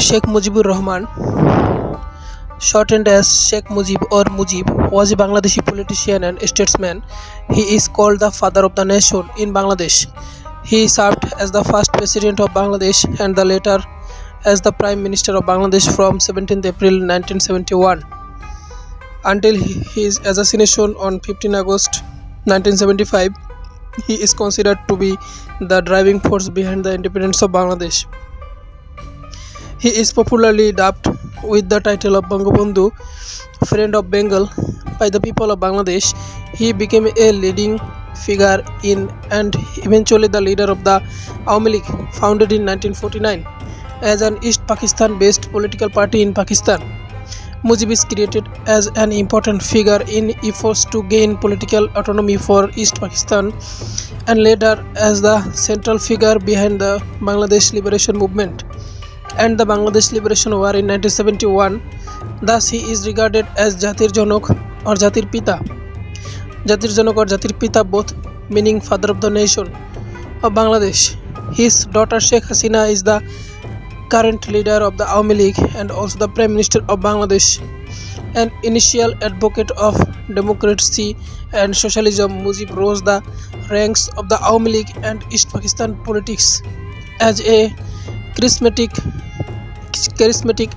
Sheikh Mujibur Rahman, shortened as Sheikh Mujib or Mujib, was a Bangladeshi politician and statesman. He is called the father of the nation in Bangladesh. He served as the first president of Bangladesh and the later as the Prime Minister of Bangladesh from 17th April 1971 until his assassination on 15 August 1975. He is considered to be the driving force behind the independence of Bangladesh. He is popularly dubbed with the title of Bongabondhu, friend of Bengal, by the people of Bangladesh. He became a leading figure in and eventually the leader of the awamilegu, founded in 1949 as an East Pakistan-based political party in Pakistan. Mujib is created as an important figure in efforts to gain political autonomy for East Pakistan and later as the central figure behind the Bangladesh Liberation Movement and the Bangladesh Liberation War in 1971. Thus, he is regarded as Jatir Janok or Jatir Pita. Jatir Janok or Jatir Pita, both meaning father of the nation of Bangladesh. His daughter Sheikh Hasina is the current leader of the awamilegu and also the Prime Minister of Bangladesh. An initial advocate of democracy and socialism, Mujib rose the ranks of the awamilegu and East Pakistan politics as a charismatic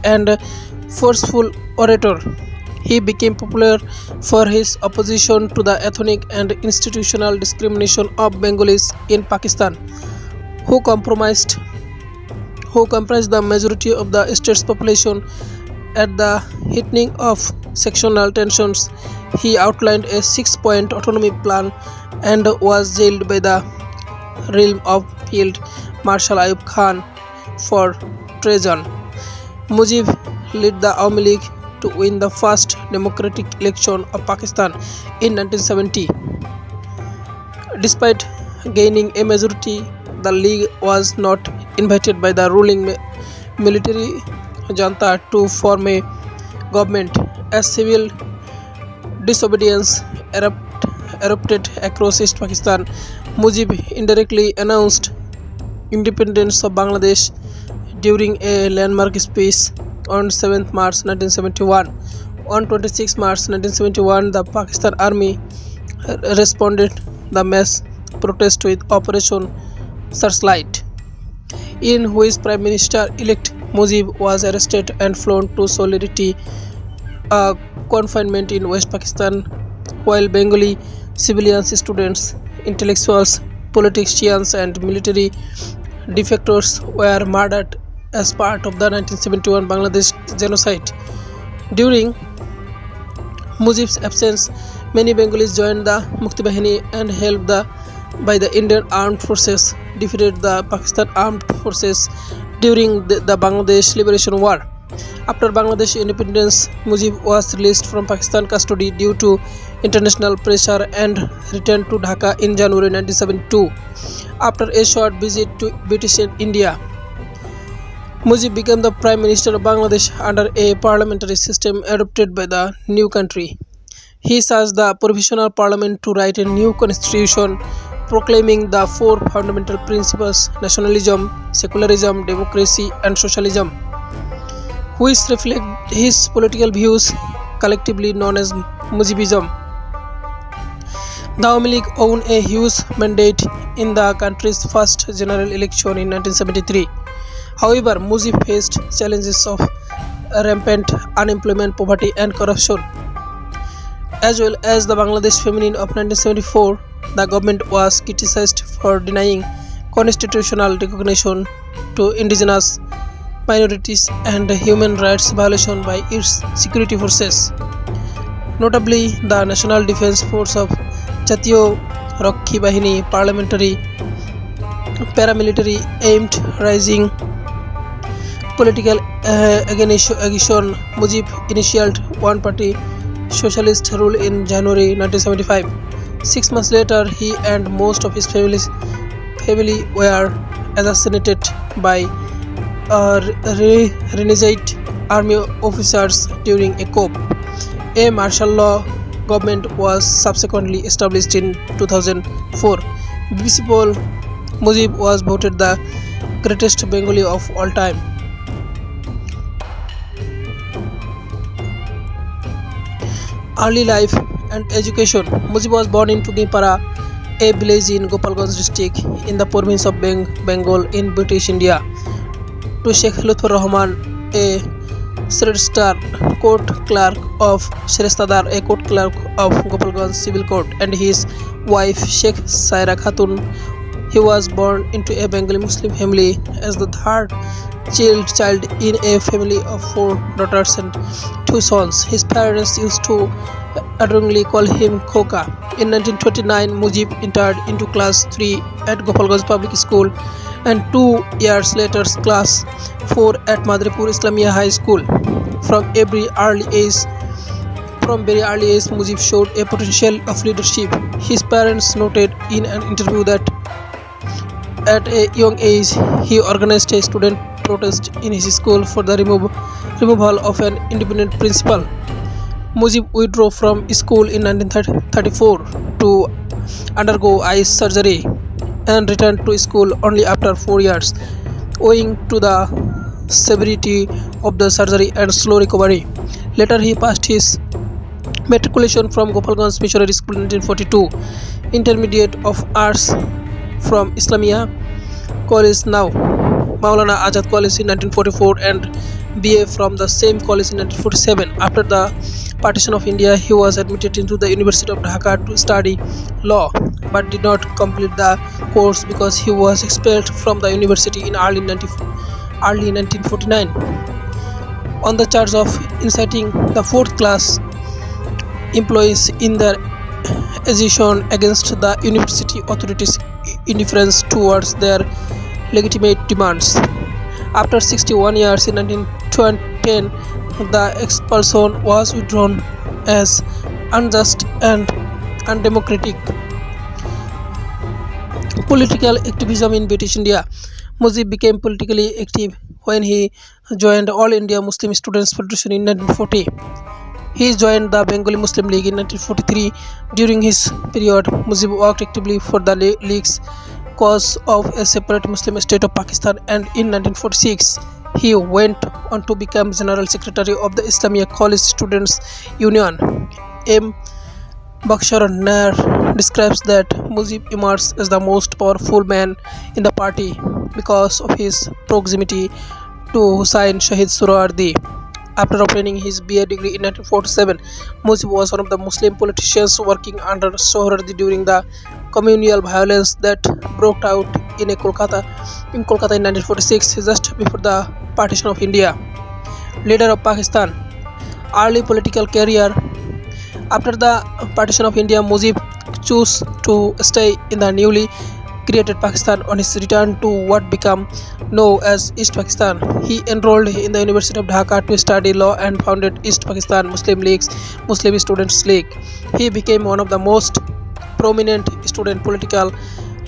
and forceful orator. He became popular for his opposition to the ethnic and institutional discrimination of Bengalis in Pakistan, who comprised the majority of the state's population. At the heightening of sectional tensions, he outlined a 6-point autonomy plan and was jailed by the realm of Field Marshal Ayub Khan for treason. Mujib led the awamilegu to win the first democratic election of Pakistan in 1970. Despite gaining a majority, the league was not invited by the ruling military junta to form a government. As civil disobedience erupted across East Pakistan, Mujib indirectly announced independence of Bangladesh during a landmark speech on 7th March 1971. On 26 March 1971, the Pakistan Army responded the mass protest with Operation Searchlight, in which Prime Minister-elect Mujib was arrested and flown to solitary confinement in West Pakistan, while Bengali civilians, students, intellectuals, politicians and military defectors were murdered as part of the 1971 Bangladesh genocide. During Mujib's absence, many Bengalis joined the Mukti Bahini and helped by the Indian Armed Forces defeated the Pakistan Armed Forces during the Bangladesh Liberation War. After Bangladesh independence, Mujib was released from Pakistan custody due to international pressure and returned to Dhaka in January 1972. After a short visit to British India, Mujib became the Prime Minister of Bangladesh under a parliamentary system adopted by the new country. He urged the Provisional Parliament to write a new constitution proclaiming the 4 fundamental principles: nationalism, secularism, democracy and socialism, which reflect his political views, collectively known as Mujibism. The awamilegu won a huge mandate in the country's first general election in 1973. However, Mujib faced challenges of rampant unemployment, poverty and corruption. As well as the Bangladesh Famine of 1974, the government was criticized for denying constitutional recognition to indigenous minorities and human rights violation by its security forces. Notably, the National Defence Force of Jatiyo Rakhi Bahini paramilitary aimed rising political aggression. Mujib initiated one-party socialist rule in January 1975. 6 months later, he and most of his family were assassinated by renegade army officers during a coup. A martial law government was subsequently established in 2004. BBC poll: Mujib was voted the greatest Bengali of all time. Early life and education. Mujib was born in Tugipara, a village in Gopalganj district in the province of Bengal in British India, to Sheikh Rahman, a Sredistar court clerk of Sherestadar, a court clerk of Gopalganj Civil Court, and his wife Sheikh Saira Khatun. He was born into a Bengali Muslim family as the third child in a family of 4 daughters and 2 sons. His parents used to adorably call him Khoka. In 1929, Mujib entered into class 3 at Gopalganj Public School and 2 years later class 4 at Madrepur Islamia High School. From very early age, Mujib showed a potential of leadership. His parents noted in an interview that at a young age he organized a student protest in his school for the removal of an independent principal. Mujib withdrew from school in 1934 to undergo eye surgery and returned to school only after 4 years, owing to the severity of the surgery and slow recovery. Later he passed his matriculation from Gopalganj Missionary School in 1942, intermediate of arts from Islamia College, now Maulana Azad College, in 1944, and BA from the same college in 1947. After the partition of India, he was admitted into the University of Dhaka to study law, but did not complete the course because he was expelled from the university in early 1949 on the charge of inciting the 4th class employees in their agitation against the university authorities' indifference towards their legitimate demands. After 61 years in 1910, the expulsion was withdrawn as unjust and undemocratic. Political activism in British India. Mujib became politically active when he joined All India Muslim Students Federation in 1940. He joined the Bengali Muslim League in 1943. During his period, Mujib worked actively for the League's cause of a separate Muslim state of Pakistan, and in 1946 he went on to become General Secretary of the Islamia College Students Union. M. Bakshar Nair describes that Mujib emerged as the most powerful man in the party because of his proximity to Hussain Shahid Sohrawardi. After obtaining his BA degree in 1947, Mujib was one of the Muslim politicians working under Sohrawardi during the communal violence that broke out in Kolkata in 1946, just before the partition of India. Leader of Pakistan. Early political career. After the partition of India, Mujib chose to stay in the newly created Pakistan. On his return to what became known as East Pakistan, he enrolled in the University of Dhaka to study law and founded East Pakistan Muslim League's Muslim Students League. He became one of the most prominent student political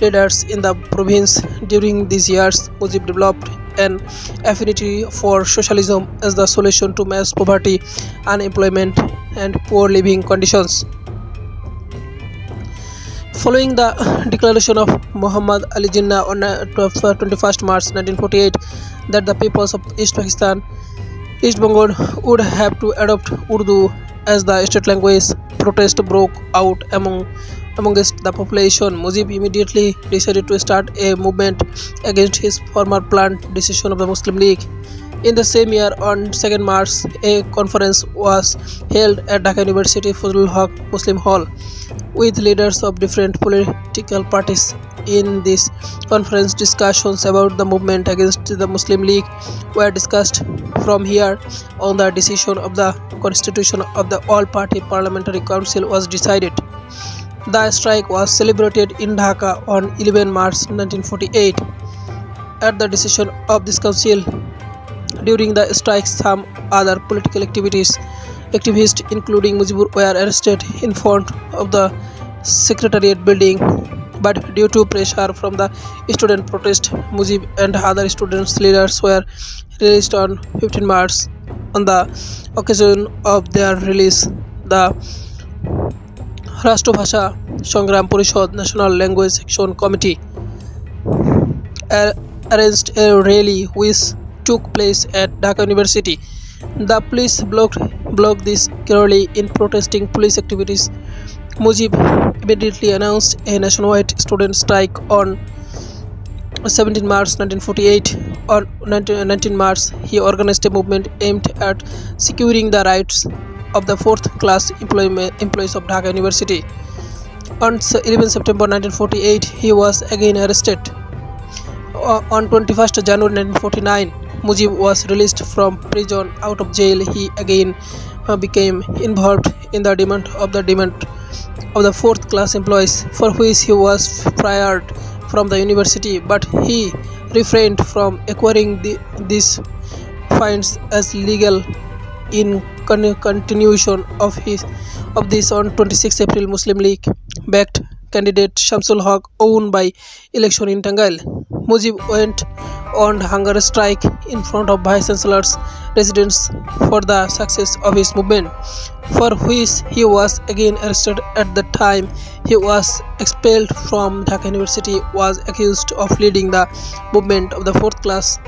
leaders in the province. During these years, Mujib developed an affinity for socialism as the solution to mass poverty, unemployment, and poor living conditions. Following the declaration of Muhammad Ali Jinnah on 21st March 1948 that the peoples of East Bengal would have to adopt Urdu as the state language, protest broke out amongst the population. Mujib immediately decided to start a movement against his former planned decision of the Muslim League. In the same year, on 2nd March, a conference was held at Dhaka University Fazlul Haq Muslim Hall with leaders of different political parties. In this conference, discussions about the movement against the Muslim League were discussed. From here on, the decision of the constitution of the All-Party Parliamentary Council was decided. The strike was celebrated in Dhaka on 11 March 1948. At the decision of this council, during the strike, some other political activists, including Mujibur, were arrested in front of the Secretariat building. But due to pressure from the student protest, Mujib and other students leaders were released on 15 March. On the occasion of their release, the Rashtrabhasha Sangram Parishad National Language Action Committee arranged a rally which took place at Dhaka University. The police blocked this thoroughly in protesting police activities. Mujib immediately announced a nationwide student strike on 17 March 1948. On 19 March, he organized a movement aimed at securing the rights of the fourth-class employees of Dhaka University. On 11 September 1948, he was again arrested. On 21st January 1949, Mujib was released from prison. Out of jail, he again became involved in the demand of the fourth-class employees, for which he was fired from the university, but he refrained from acquiring these fines as legal. In continuation of this, on 26 April, Muslim League backed candidate Shamsul Haq won by election in Tangail. Mujib went on hunger strike in front of Vice Chancellor's residence for the success of his movement, for which he was again arrested. At the time he was expelled from Dhaka University, was accused of leading the movement of the fourth-class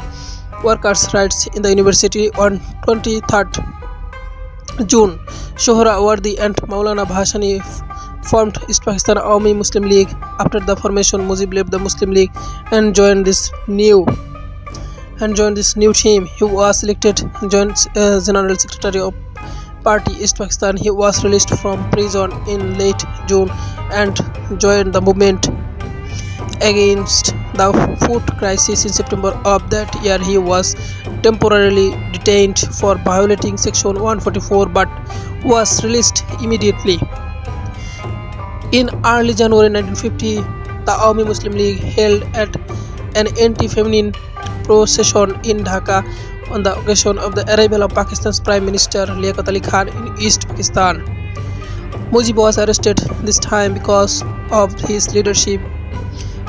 workers' rights in the university. On 23rd June, Shohra Wardi and Maulana Bhashani formed East Pakistan Awami Muslim League. After the formation, Mujib left the Muslim League and joined this new team. He was elected joint General Secretary of Party East Pakistan. He was released from prison in late June and joined the movement against the food crisis. In September of that year, he was temporarily detained for violating Section 144 but was released immediately. In early January 1950, the Awami Muslim League held an anti-feminine procession in Dhaka on the occasion of the arrival of Pakistan's Prime Minister Liaquat Ali Khan in East Pakistan. Mujib was arrested this time because of his leadership.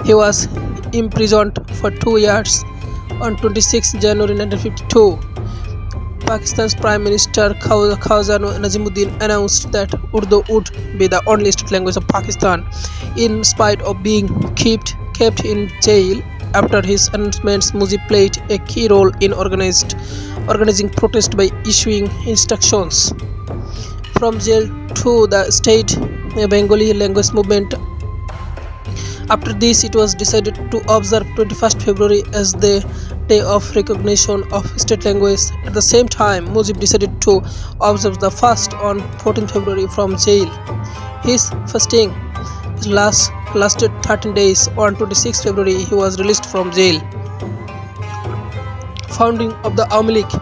He was imprisoned for 2 years. On 26 January 1952, Pakistan's Prime Minister Khawaja Nazimuddin announced that Urdu would be the only state language of Pakistan, in spite of being kept in jail. After his announcements, Mujib played a key role in organizing protest by issuing instructions from jail to the state Bengali language movement. After this, it was decided to observe 21st February as the day of recognition of state language. At the same time, Mujib decided to observe the fast on 14 February from jail. His fasting lasted 13 days. On 26 February, he was released from jail. Founding of the Awami League.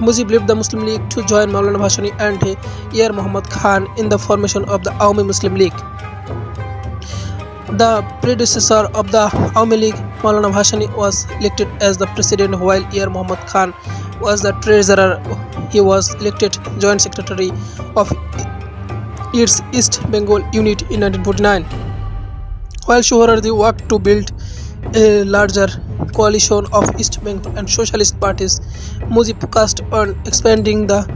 Mujib left the Muslim League to join Maulana Bhashani and Yar Muhammad Khan in the formation of the Awami Muslim League. The predecessor of the Awami League, Maulana Bhashani, was elected as the president, while Yar Muhammad Khan was the treasurer. He was elected joint secretary of its East Bengal unit in 1949. While Shohrardi worked to build a larger coalition of East Bengal and socialist parties, Mujib focused on expanding the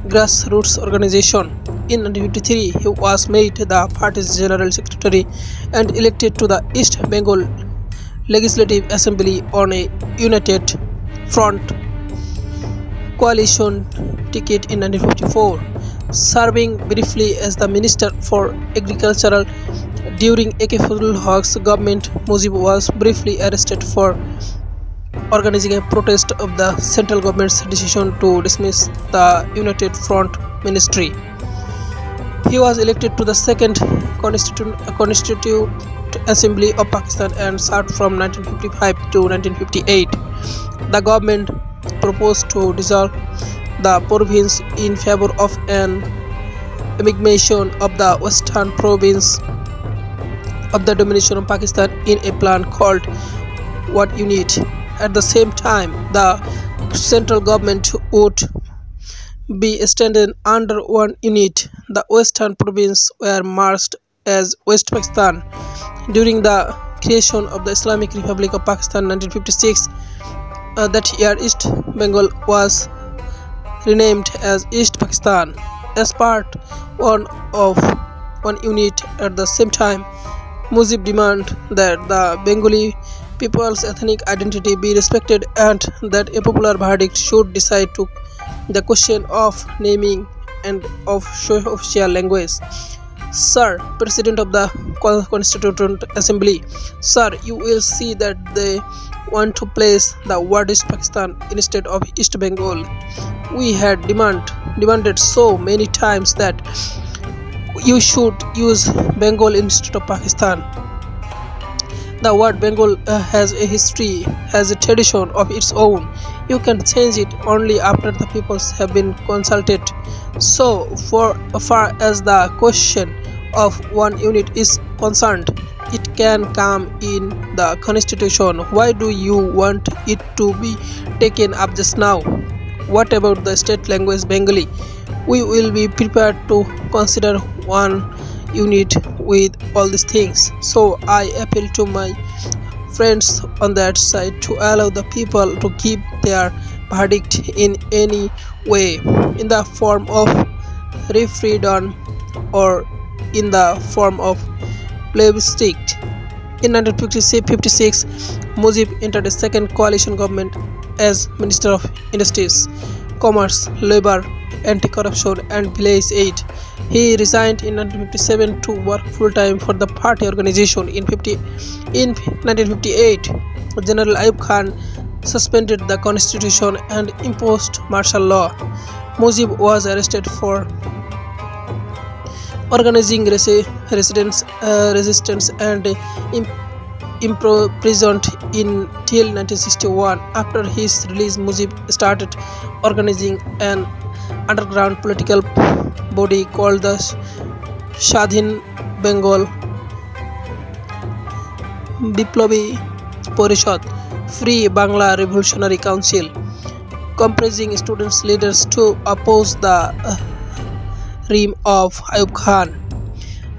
grassroots organization. In 1953, he was made the party's general secretary and elected to the East Bengal Legislative Assembly on a united front coalition ticket in 1954. Serving briefly as the Minister for Agriculture during A.K. Fazlul Haq's government, Mujib was briefly arrested for organizing a protest of the central government's decision to dismiss the United Front Ministry. He was elected to the Second Constituent Assembly of Pakistan and served from 1955 to 1958. The government proposed to dissolve the province in favor of an amalgamation of the western province of the domination of Pakistan in a plan called One Unit. At the same time, the central government would be strengthened under one unit. The western province were merged as West Pakistan. During the creation of the Islamic Republic of Pakistan 1956, that year East Bengal was renamed as East Pakistan as part of one unit. At the same time, Mujib demanded that the Bengali people's ethnic identity be respected and that a popular verdict should decide to the question of naming and of official language. Sir, President of the Constituent Assembly, sir, you will see that they want to place the word East Pakistan instead of East Bengal. We had demanded so many times that you should use Bengal instead of Pakistan. The word Bengal has a history, has a tradition of its own. You can change it only after the peoples have been consulted. So, for far as the question of one unit is concerned, it can come in the constitution. Why do you want it to be taken up just now? What about the state language Bengali? We will be prepared to consider one unit with all these things. So I appeal to my friends on that side to allow the people to give their verdict in any way, in the form of referendum or in the form of plebiscite. In 1956, Mujib entered a second coalition government as Minister of Industries, Commerce, Labour, Anti-Corruption and Village Aid. He resigned in 1957 to work full-time for the party organization. In 1958, General Ayub Khan suspended the constitution and imposed martial law. Mujib was arrested for organizing resistance and imprisoned until 1961. After his release, Mujib started organizing an underground political body called the Shadhin Bengal Biplobi Porishad Free Bangla Revolutionary Council, comprising students leaders to oppose the regime of Ayub Khan.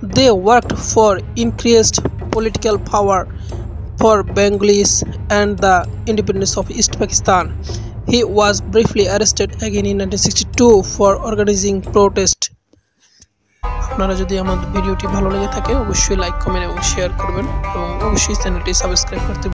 They worked for increased political power for Bengalis and the independence of East Pakistan. He was briefly arrested again in 1962 for organizing protest. আপনারা যদি আমাদের ভিডিওটি ভালো লেগে থাকে অবশ্যই like comment এবং share করবেন এবং অবশ্যই চ্যানেলটি সাবস্ক্রাইব করতে